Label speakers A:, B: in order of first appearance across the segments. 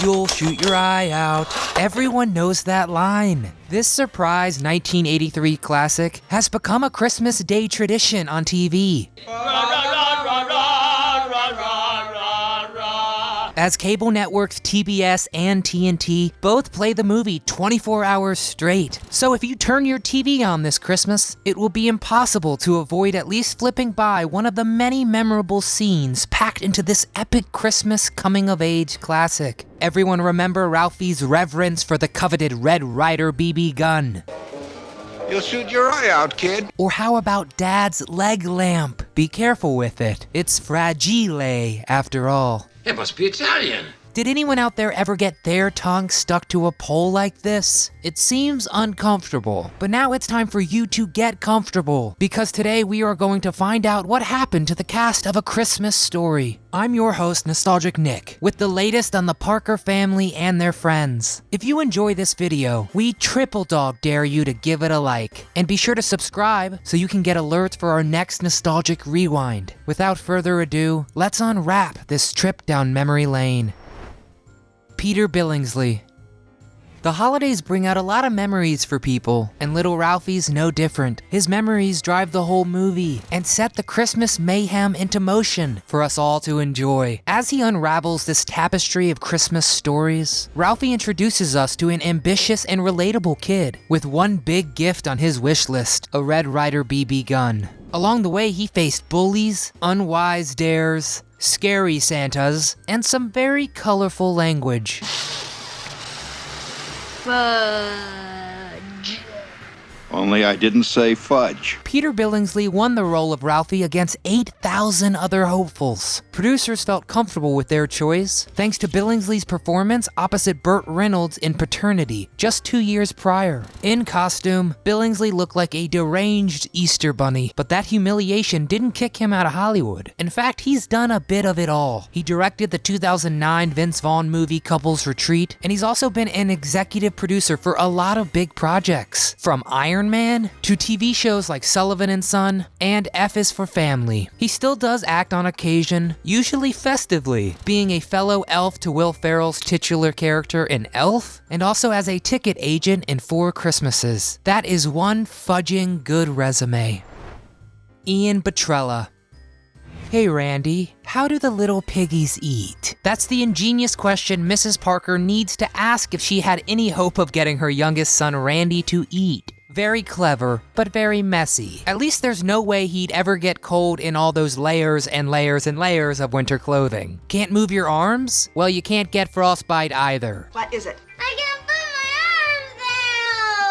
A: you'll shoot your eye out. Everyone knows that line. This surprise 1983 classic has become a Christmas Day tradition on TV. As cable networks TBS and TNT both play the movie 24 hours straight. So if you turn your TV on this Christmas, it will be impossible to avoid at least flipping by one of the many memorable scenes packed into this epic Christmas coming-of-age classic. Everyone remember Ralphie's reverence for the coveted Red Ryder BB gun.
B: You'll shoot your eye out, kid.
A: Or how about Dad's leg lamp? Be careful with it. It's fragile, after all.
C: It must be Italian.
A: Did anyone out there ever get their tongue stuck to a pole like this? It seems uncomfortable, but now it's time for you to get comfortable, because today we are going to find out what happened to the cast of A Christmas Story. I'm your host, Nostalgic Nick, with the latest on the Parker family and their friends. If you enjoy this video, we triple dog dare you to give it a like, and be sure to subscribe so you can get alerts for our next Nostalgic Rewind. Without further ado, let's unwrap this trip down memory lane. Peter Billingsley. The holidays bring out a lot of memories for people, and little Ralphie's no different. His memories drive the whole movie and set the Christmas mayhem into motion for us all to enjoy. As he unravels this tapestry of Christmas stories, Ralphie introduces us to an ambitious and relatable kid with one big gift on his wish list, a Red Ryder BB gun. Along the way, he faced bullies, unwise dares, scary Santas, and some very colorful language.
D: Fudge.
B: Only I didn't say fudge.
A: Peter Billingsley won the role of Ralphie against 8,000 other hopefuls. Producers felt comfortable with their choice, thanks to Billingsley's performance opposite Burt Reynolds in Paternity, just 2 years prior. In costume, Billingsley looked like a deranged Easter bunny, but that humiliation didn't kick him out of Hollywood. In fact, he's done a bit of it all. He directed the 2009 Vince Vaughn movie Couples Retreat, and he's also been an executive producer for a lot of big projects, from Iron Man to TV shows like Sullivan and Son and F is for Family. He still does act on occasion, usually festively, being a fellow elf to Will Ferrell's titular character in Elf, and also as a ticket agent in 4 Christmases. That is one fudging good resume. Ian Petrella. Hey Randy, how do the little piggies eat? That's the ingenious question Mrs. Parker needs to ask if she had any hope of getting her youngest son Randy to eat. Very clever, but very messy. At least there's no way he'd ever get cold in all those layers and layers and layers of winter clothing. Can't move your arms? Well, you can't get frostbite either.
D: What is it?
E: I can't put my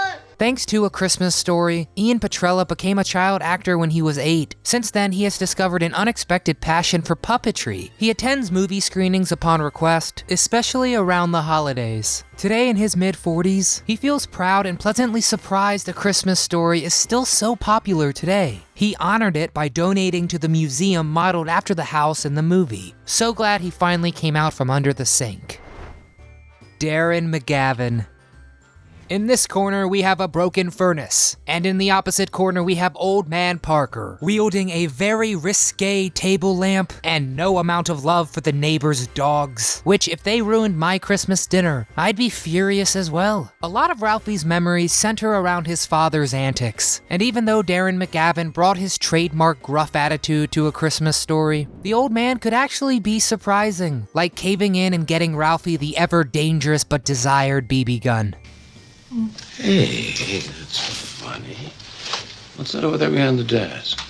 E: arms down!
A: Thanks to A Christmas Story, Ian Petrella became a child actor when he was 8. Since then, he has discovered an unexpected passion for puppetry. He attends movie screenings upon request, especially around the holidays. Today, in his mid-40s, he feels proud and pleasantly surprised A Christmas Story is still so popular today. He honored it by donating to the museum modeled after the house in the movie. So glad he finally came out from under the sink. Darren McGavin. In this corner, we have a broken furnace, and in the opposite corner, we have Old Man Parker, wielding a very risque table lamp and no amount of love for the neighbor's dogs, which, if they ruined my Christmas dinner, I'd be furious as well. A lot of Ralphie's memories center around his father's antics, and even though Darren McGavin brought his trademark gruff attitude to A Christmas Story, the old man could actually be surprising, like caving in and getting Ralphie the ever-dangerous but desired BB gun.
C: Hey, that's funny. What's that over there behind the desk?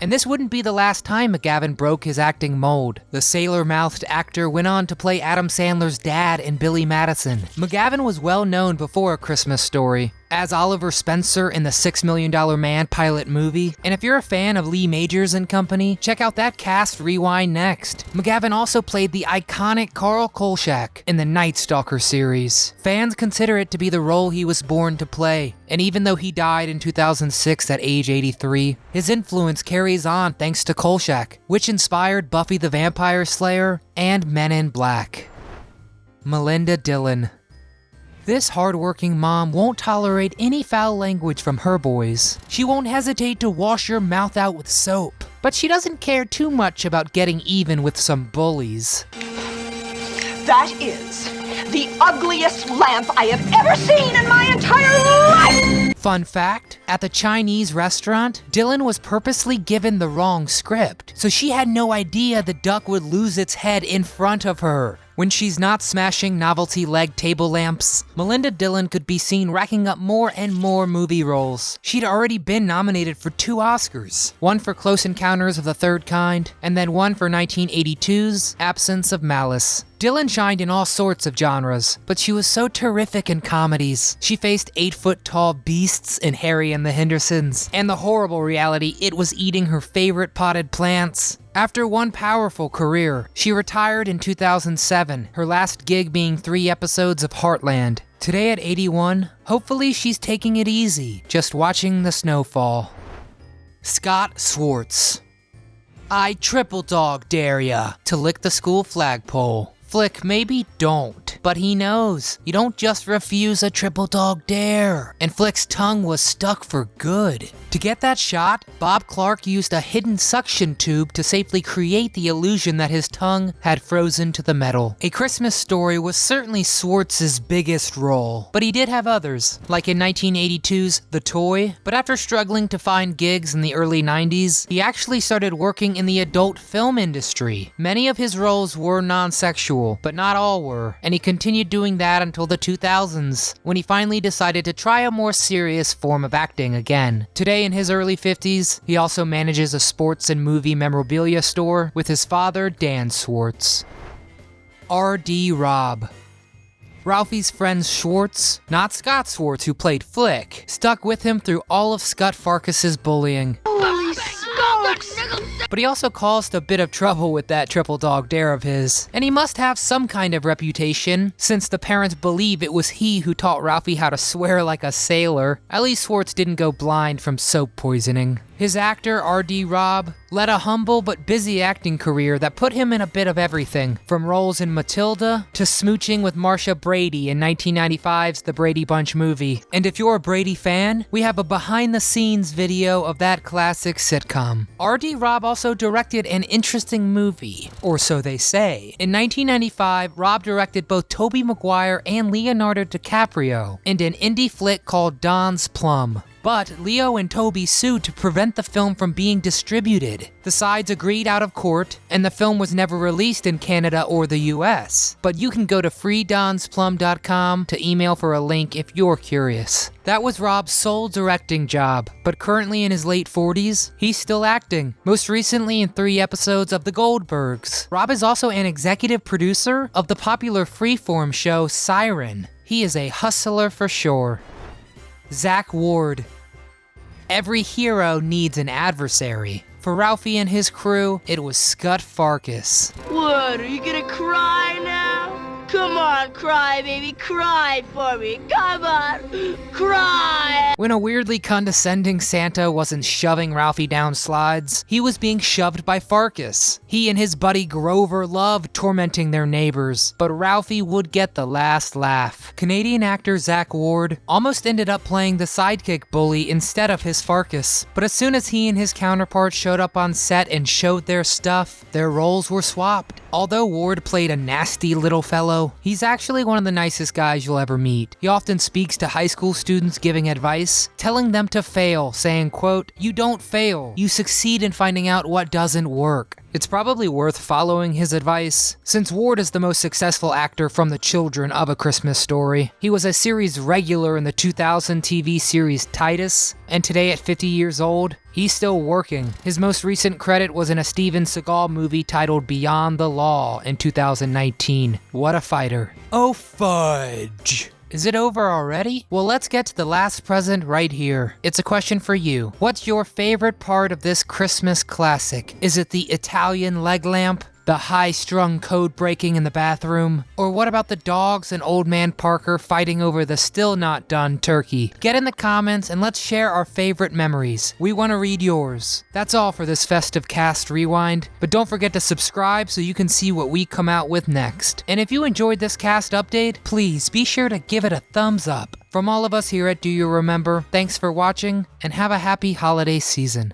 A: And this wouldn't be the last time McGavin broke his acting mold. The sailor-mouthed actor went on to play Adam Sandler's dad in Billy Madison. McGavin was well known before A Christmas Story as Oliver Spencer in the $6 Million Man pilot movie. And if you're a fan of Lee Majors and company, check out that cast rewind next. McGavin also played the iconic Carl Kolchak in the Night Stalker series. Fans consider it to be the role he was born to play. And even though he died in 2006 at age 83, his influence carries on thanks to Kolchak, which inspired Buffy the Vampire Slayer and Men in Black. Melinda Dillon. This hardworking mom won't tolerate any foul language from her boys. She won't hesitate to wash your mouth out with soap, but she doesn't care too much about getting even with some bullies.
D: That is the ugliest lamp I have ever seen in my entire life!
A: Fun fact, at the Chinese restaurant, Dillon was purposely given the wrong script, so she had no idea the duck would lose its head in front of her. When she's not smashing novelty leg table lamps, Melinda Dillon could be seen racking up more and more movie roles. She'd already been nominated for 2 Oscars, one for Close Encounters of the Third Kind, and then one for 1982's Absence of Malice. Dillon shined in all sorts of genres, but she was so terrific in comedies. She faced 8-foot-tall beasts in Harry and the Hendersons, and the horrible reality it was eating her favorite potted plants. After one powerful career, she retired in 2007, her last gig being 3 episodes of Heartland. Today at 81, hopefully she's taking it easy, just watching the snowfall. Scott Schwartz. I triple dog dare ya to lick the school flagpole. Flick, maybe don't, but he knows. You don't just refuse a triple dog dare. And Flick's tongue was stuck for good. To get that shot, Bob Clark used a hidden suction tube to safely create the illusion that his tongue had frozen to the metal. A Christmas Story was certainly Schwartz's biggest role, but he did have others, like in 1982's The Toy. But after struggling to find gigs in the early 90s, he actually started working in the adult film industry. Many of his roles were non-sexual, but not all were, and he continued doing that until the 2000s, when he finally decided to try a more serious form of acting again. Today, in his early 50s, he also manages a sports and movie memorabilia store with his father, Dan Schwartz. R.D. Robb. Ralphie's friend Schwartz, not Scott Schwartz who played Flick, stuck with him through all of Scut Farkus's bullying.
E: Holy smokes!
A: But he also caused a bit of trouble with that triple dog dare of his, and he must have some kind of reputation, since the parents believe it was he who taught Ralphie how to swear like a sailor. At least Schwartz didn't go blind from soap poisoning. His actor, R.D. Robb, led a humble but busy acting career that put him in a bit of everything, from roles in Matilda to smooching with Marcia Brady in 1995's The Brady Bunch movie. And if you're a Brady fan, we have a behind-the-scenes video of that classic sitcom. R.D. Robb also directed an interesting movie, or so they say. In 1995, Robb directed both Tobey Maguire and Leonardo DiCaprio in an indie flick called Don's Plum. But Leo and Toby sued to prevent the film from being distributed. The sides agreed out of court, and the film was never released in Canada or the US. But you can go to freedonsplum.com to email for a link if you're curious. That was Robb's sole directing job, but currently in his late 40s, he's still acting, most recently in 3 episodes of The Goldbergs. Robb is also an executive producer of the popular freeform show SIREN. He is a hustler for sure. Zack Ward. Every hero needs an adversary. For Ralphie and his crew, it was Scut Farkus.
F: What, are you gonna cry now? Come on, cry, baby, cry for me. Come on, cry!
A: When a weirdly condescending Santa wasn't shoving Ralphie down slides, he was being shoved by Farkus. He and his buddy Grover loved tormenting their neighbors, but Ralphie would get the last laugh. Canadian actor Zack Ward almost ended up playing the sidekick bully instead of his Farkus, but as soon as he and his counterpart showed up on set and showed their stuff, their roles were swapped. Although Ward played a nasty little fellow, he's actually one of the nicest guys you'll ever meet. He often speaks to high school students giving advice, telling them to fail, saying, quote, "You don't fail, you succeed in finding out what doesn't work." It's probably worth following his advice, since Ward is the most successful actor from the children of A Christmas Story. He was a series regular in the 2000 TV series Titus, and today at 50 years old, he's still working. His most recent credit was in a Steven Seagal movie titled Beyond the Law in 2019. What a fighter. Oh fudge. Is it over already? Well, let's get to the last present right here. It's a question for you. What's your favorite part of this Christmas classic? Is it the Italian leg lamp? The high-strung code breaking in the bathroom? Or what about the dogs and Old Man Parker fighting over the still not done turkey? Get in the comments and let's share our favorite memories. We want to read yours. That's all for this festive cast rewind, but don't forget to subscribe so you can see what we come out with next. And if you enjoyed this cast update, please be sure to give it a thumbs up. From all of us here at Do You Remember, thanks for watching and have a happy holiday season.